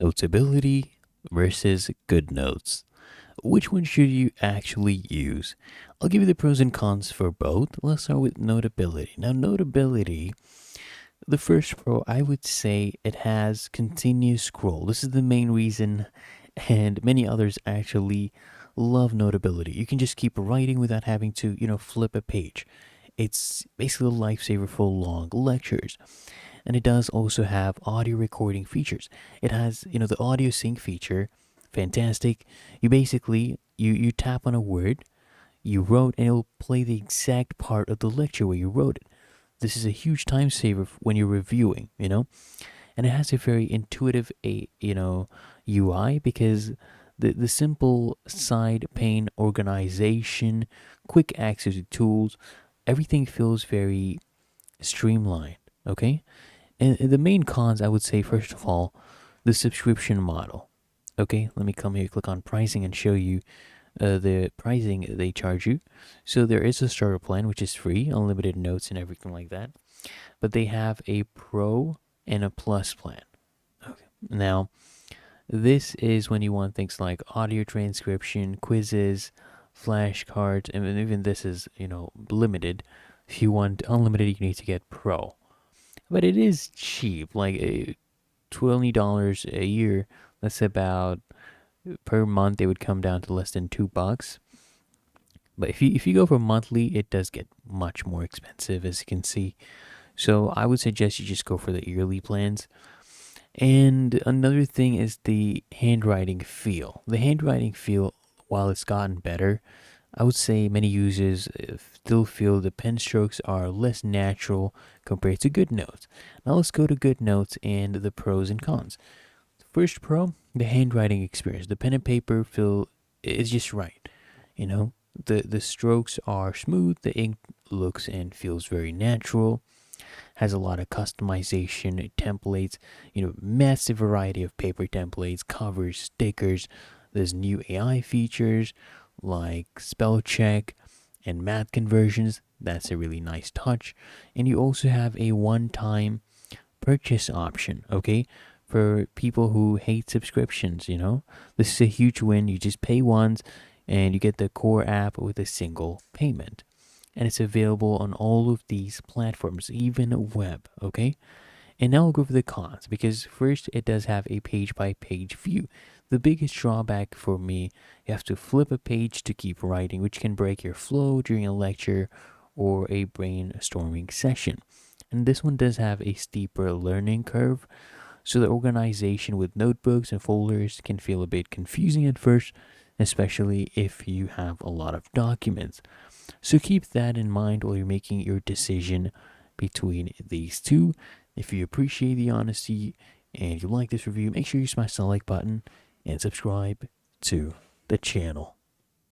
Notability versus GoodNotes. Which one should you actually use? I'll give you the pros and cons for both. Let's start with Notability. Now, Notability, the first pro, I would say it has continuous scroll. This is the main reason, and many others actually love Notability. You can just keep writing without having to, flip a page. It's basically a lifesaver for long lectures. And it does also have audio recording features. It has, the audio sync feature, fantastic. You basically you tap on a word you wrote and it'll play the exact part of the lecture where you wrote it. This is a huge time saver when you're reviewing. And it has a very intuitive UI because the simple side pane organization, quick access to tools, everything feels very streamlined, okay? And the main cons, I would say, first of all, the subscription model. Okay, let me come here, click on pricing, and show you the pricing they charge you. So there is a starter plan, which is free, unlimited notes, and everything like that. But they have a pro and a plus plan. Okay. Now, this is when you want things like audio transcription, quizzes, flashcards, and even this is, limited. If you want unlimited, you need to get pro. But it is cheap, like $20 a year. That's about per month. It would come down to less than $2. But if you go for monthly, it does get much more expensive, as you can see. So I would suggest you just go for the yearly plans. And another thing is the handwriting feel. The handwriting feel, while it's gotten better, I would say many users still feel the pen strokes are less natural compared to GoodNotes. Now let's go to GoodNotes and the pros and cons. First pro, the handwriting experience. The pen and paper feel is just right. The strokes are smooth, the ink looks and feels very natural, has a lot of customization, templates, massive variety of paper templates, covers, stickers. There's new AI features like spell check and math conversions. That's a really nice touch. And you also have a one-time purchase option, okay? For people who hate subscriptions. This is a huge win. You just pay once and you get the core app with a single payment. And it's available on all of these platforms, even web, okay? And now I'll go over the cons because first, it does have a page by page view. The biggest drawback for me, you have to flip a page to keep writing, which can break your flow during a lecture or a brainstorming session. And this one does have a steeper learning curve, so the organization with notebooks and folders can feel a bit confusing at first, especially if you have a lot of documents. So keep that in mind while you're making your decision between these two. If you appreciate the honesty and you like this review, make sure you smash the like button and subscribe to the channel.